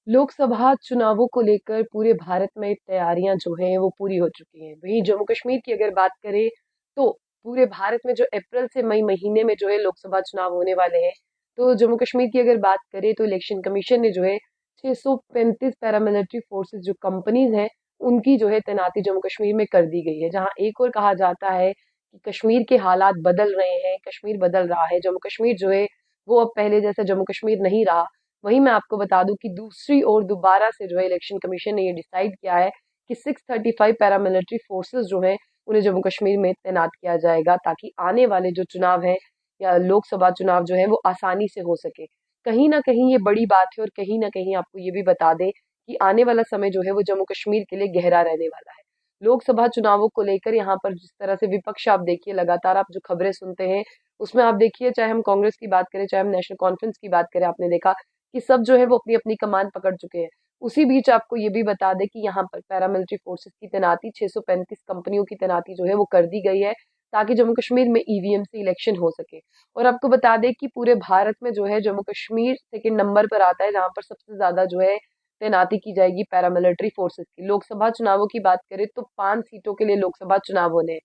लोकसभा चुनावों को लेकर पूरे भारत में तैयारियां जो हैं वो पूरी हो चुकी हैं। वहीं जम्मू कश्मीर की अगर बात करें तो पूरे भारत में जो अप्रैल से मई महीने में जो है लोकसभा चुनाव होने वाले हैं। तो जम्मू कश्मीर की अगर बात करें तो इलेक्शन कमीशन ने जो है 635 पैरामिलिट्री फोर्सेस जो कंपनीज हैं उनकी जो है तैनाती जम्मू कश्मीर में कर दी गई है। जहां एक और कहा जाता है कि कश्मीर के हालात बदल रहे हैं, कश्मीर बदल रहा है, जम्मू कश्मीर जो है वो अब पहले जैसा जम्मू कश्मीर नहीं रहा। वहीं मैं आपको बता दूं कि दूसरी ओर दोबारा से जो है इलेक्शन कमीशन ने ये डिसाइड किया है कि 635 पैरामिलिट्री फोर्सेस जो हैं उन्हें जम्मू कश्मीर में तैनात किया जाएगा ताकि आने वाले जो चुनाव हैं या लोकसभा चुनाव जो है वो आसानी से हो सके। कहीं ना कहीं ये बड़ी बात है और कहीं ना कहीं आपको ये भी बता दें कि आने वाला समय जो है वो जम्मू कश्मीर के लिए गहरा रहने वाला है। लोकसभा चुनावों को लेकर यहाँ पर जिस तरह से विपक्ष आप देखिए लगातार आप जो खबरें सुनते हैं उसमें आप देखिए चाहे हम कांग्रेस की बात करें चाहे हम नेशनल कॉन्फ्रेंस की बात करें, आपने देखा कि सब जो है वो अपनी अपनी कमान पकड़ चुके हैं। उसी बीच आपको ये भी बता दें कि यहाँ पर पैरामिलिट्री फोर्सेस की तैनाती 635 कंपनियों की तैनाती जो है वो कर दी गई है ताकि जम्मू कश्मीर में ईवीएम से इलेक्शन हो सके। और आपको बता दें कि पूरे भारत में जो है जम्मू कश्मीर सेकंड नंबर पर आता है जहां पर सबसे ज्यादा जो है तैनाती की जाएगी पैरामिलिट्री फोर्सेस की। लोकसभा चुनावों की बात करें तो 5 सीटों के लिए लोकसभा चुनाव होने हैं।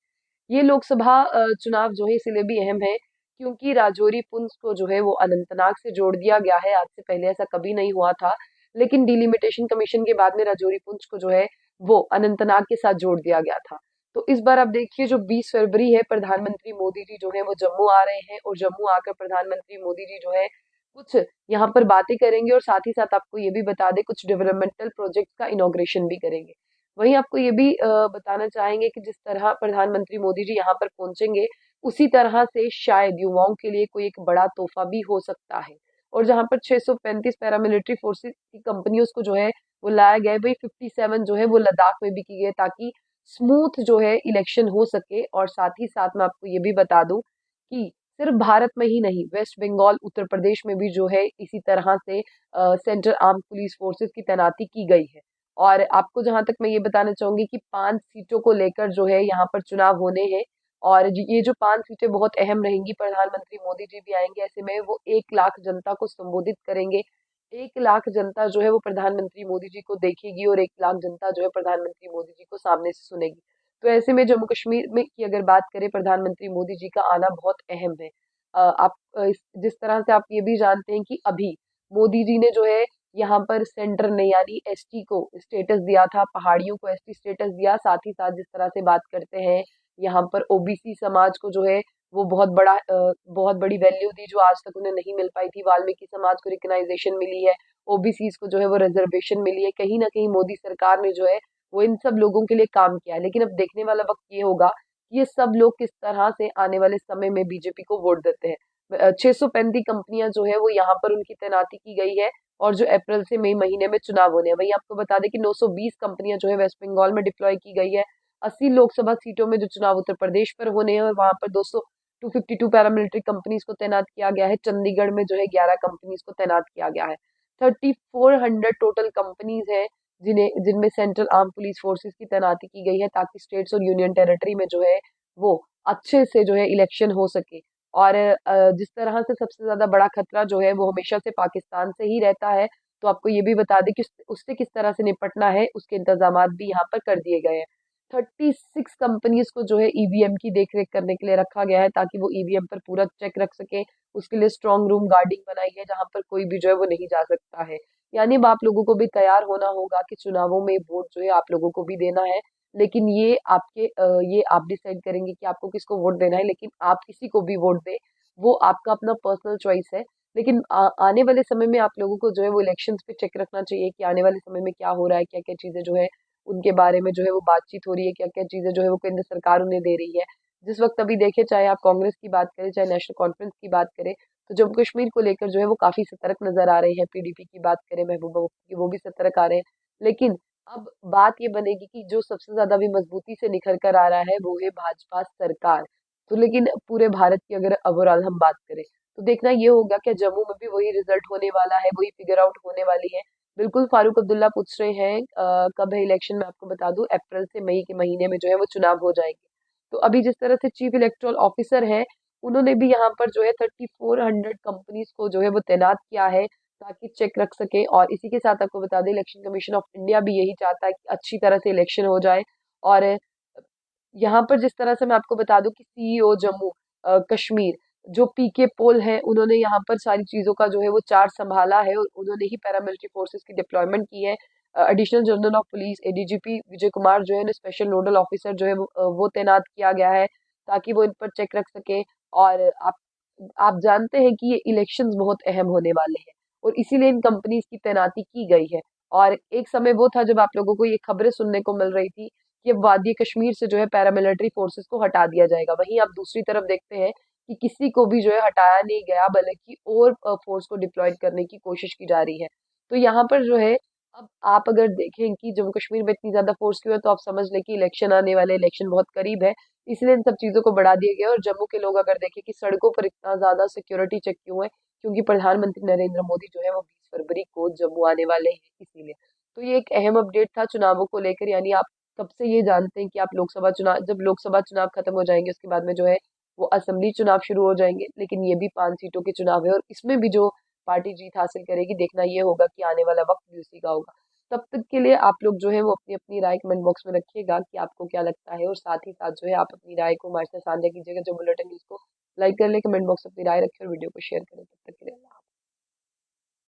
ये लोकसभा चुनाव जो है इसलिए भी अहम है क्योंकि राजौरी पुंछ को जो है वो अनंतनाग से जोड़ दिया गया है। आज से पहले ऐसा कभी नहीं हुआ था, लेकिन डिलिमिटेशन कमीशन के बाद में राजौरी पुंछ को जो है वो अनंतनाग के साथ जोड़ दिया गया था। तो इस बार आप देखिए जो 20 फरवरी है प्रधानमंत्री मोदी जी जो है वो जम्मू आ रहे हैं और जम्मू आकर प्रधानमंत्री मोदी जी जो है कुछ यहाँ पर बातें करेंगे और साथ ही साथ आपको ये भी बता दें कुछ डेवलपमेंटल प्रोजेक्ट्स का इनॉग्रेशन भी करेंगे। वहीं आपको ये भी बताना चाहेंगे कि जिस तरह प्रधानमंत्री मोदी जी यहाँ पर पहुंचेंगे उसी तरह से शायद युवाओं के लिए कोई एक बड़ा तोहफा भी हो सकता है। और जहां पर 635 पैरामिलिट्री फोर्सेस की कंपनियों को जो है वो लाया गया है, वही 57 जो है वो लद्दाख में भी की गई है ताकि स्मूथ जो है इलेक्शन हो सके। और साथ ही साथ मैं आपको ये भी बता दूं कि सिर्फ भारत में ही नहीं, वेस्ट बंगाल उत्तर प्रदेश में भी जो है इसी तरह से सेंट्रल आर्म पुलिस फोर्सेस की तैनाती की गई है। और आपको जहां तक मैं ये बताना चाहूंगी कि 5 सीटों को लेकर जो है यहाँ पर चुनाव होने हैं और ये जो 5 सीटें बहुत अहम रहेंगी। प्रधानमंत्री मोदी जी भी आएंगे, ऐसे में वो 1 लाख जनता को संबोधित करेंगे। 1 लाख जनता जो है वो प्रधानमंत्री मोदी जी को देखेगी और 1 लाख जनता जो है प्रधानमंत्री मोदी जी को सामने से सुनेगी। तो ऐसे में जम्मू कश्मीर में की अगर बात करें प्रधानमंत्री मोदी जी का आना बहुत अहम है। आप जिस तरह से आप ये भी जानते हैं कि अभी मोदी जी ने जो है यहाँ पर सेंटर ने यानी एसटी को स्टेटस दिया था, पहाड़ियों को एसटी स्टेटस दिया। साथ ही साथ जिस तरह से बात करते हैं यहाँ पर ओबीसी समाज को जो है वो बहुत बड़ी वैल्यू दी जो आज तक उन्हें नहीं मिल पाई थी। वाल्मीकि समाज को रिकग्नाइजेशन मिली है, ओबीसीज को जो है वो रिजर्वेशन मिली है। कहीं ना कहीं मोदी सरकार ने जो है वो इन सब लोगों के लिए काम किया है। लेकिन अब देखने वाला वक्त ये होगा कि ये सब लोग किस तरह से आने वाले समय में बीजेपी को वोट देते हैं। 635 कंपनियां जो है वो यहाँ पर उनकी तैनाती की गई है और जो अप्रैल से मई महीने में चुनाव होने हैं। वहीं आपको बता दें कि 920 कंपनियां जो है वेस्ट बंगाल में डिप्लॉय की गई है। 80 लोकसभा सीटों में जो चुनाव उत्तर प्रदेश पर होने हैं और वहां पर 252 पैरामिलिट्री कंपनीज को तैनात किया गया है। चंडीगढ़ में जो है 11 कंपनीज को तैनात किया गया है। 3400 टोटल कंपनीज है जिनमें सेंट्रल आर्म पुलिस फोर्सेस की तैनाती की गई है ताकि स्टेट्स और यूनियन टेरिटरी में जो है वो अच्छे से जो है इलेक्शन हो सके। और जिस तरह से सबसे ज्यादा बड़ा खतरा जो है वो हमेशा से पाकिस्तान से ही रहता है। तो आपको ये भी बता दें कि उससे किस तरह से निपटना है उसके इंतजाम भी यहाँ पर कर दिए गए हैं। 36 कंपनीज को जो है ईवीएम की देखरेख करने के लिए रखा गया है ताकि वो ईवीएम पर पूरा चेक रख सके। उसके लिए स्ट्रांग रूम गार्डिंग बनाई है जहां पर कोई भी जो है वो नहीं जा सकता है। यानी अब आप लोगों को भी तैयार होना होगा कि चुनावों में वोट जो है आप लोगों को भी देना है। लेकिन ये आप डिसाइड करेंगे कि आपको किसको वोट देना है। लेकिन आप किसी को भी वोट दें वो आपका अपना पर्सनल चॉइस है। लेकिन आने वाले समय में आप लोगों को जो है वो इलेक्शंस पे चेक रखना चाहिए कि आने वाले समय में क्या हो रहा है, क्या क्या चीजें जो है उनके बारे में जो है वो बातचीत हो रही है, क्या क्या चीजें जो है वो केंद्र सरकार उन्हें दे रही है। जिस वक्त अभी देखे चाहे आप कांग्रेस की बात करें चाहे नेशनल कॉन्फ्रेंस की बात करें तो जम्मू कश्मीर को लेकर जो है वो काफी सतर्क नजर आ रहे हैं। पीडीपी की बात करें महबूबा मुफ्ती की, वो भी सतर्क आ रहे हैं। लेकिन अब बात ये बनेगी कि जो सबसे ज्यादा भी मजबूती से निखर कर आ रहा है वो है भाजपा सरकार। तो लेकिन पूरे भारत की अगर ओवरऑल हम बात करें तो देखना ये होगा कि जम्मू में भी वही रिजल्ट होने वाला है, वही फिगर आउट होने वाली है। बिल्कुल फारूक अब्दुल्ला पूछ रहे हैं कब है इलेक्शन, मैं आपको बता दूं अप्रैल से मई के महीने में जो है वो चुनाव हो जाएंगे। तो अभी जिस तरह से चीफ इलेक्टोरल ऑफिसर है उन्होंने भी यहाँ पर जो है 3400 कंपनीज को जो है वो तैनात किया है ताकि चेक रख सके। और इसी के साथ आपको बता दें, इलेक्शन कमीशन ऑफ इंडिया भी यही चाहता है कि अच्छी तरह से इलेक्शन हो जाए। और यहाँ पर जिस तरह से मैं आपको बता दूं कि सीईओ जम्मू कश्मीर जो पीके पोल है, उन्होंने यहाँ पर सारी चीजों का जो है वो चार्ज संभाला है और उन्होंने ही पैरामिलिट्री फोर्सेस की डिप्लॉयमेंट की है। Additional general of police ADGP Vijay Kumar जो है ना, स्पेशल नोडल ऑफिसर जो है वो तैनात किया गया है ताकि वो इन पर चेक रख सके। और आप जानते हैं कि ये इलेक्शंस बहुत अहम होने वाले हैं और इसीलिए इन कंपनीज की तैनाती की गई है। और एक समय वो था जब आप लोगों को ये खबरें सुनने को मिल रही थी कि अब वादी कश्मीर से जो है पैरामिलिट्री फोर्सेस को हटा दिया जाएगा। वहीं आप दूसरी तरफ देखते हैं कि किसी को भी जो है हटाया नहीं गया, बल्कि और फोर्स को डिप्लॉयड करने की कोशिश की जा रही है। तो यहाँ पर जो है, अब आप अगर देखें कि जम्मू कश्मीर में इतनी ज्यादा फोर्स क्यों है, तो आप समझ लें कि इलेक्शन आने वाले, इलेक्शन बहुत करीब है, इसलिए इन सब चीजों को बढ़ा दिया गया है। और जम्मू के लोग अगर देखें कि सड़कों पर इतना ज्यादा सिक्योरिटी चेक क्यों है, क्योंकि प्रधानमंत्री नरेंद्र मोदी जो है वो 20 फरवरी को जम्मू आने वाले हैं, इसीलिए। तो ये एक अहम अपडेट था चुनावों को लेकर। यानी आप कब से ये जानते हैं कि आप लोकसभा चुनाव, जब लोकसभा चुनाव खत्म हो जाएंगे उसके बाद में जो है वो असेंबली चुनाव शुरू हो जाएंगे। लेकिन ये भी 5 सीटों के चुनाव है और इसमें भी जो पार्टी जीत हासिल करेगी, देखना ये होगा कि आने वाला वक्त भी उसी का होगा। तब तक के लिए आप लोग जो है वो अपनी अपनी राय कमेंट बॉक्स में रखिएगा कि आपको क्या लगता है, और साथ ही साथ जो है आप अपनी राय को हमारे साथ साझा कीजिएगा। जो बुलेटिन न्यूज को लाइक कर ले, कमेंट बॉक्स में अपनी राय रखें और वीडियो को शेयर करें। तब तक के लिए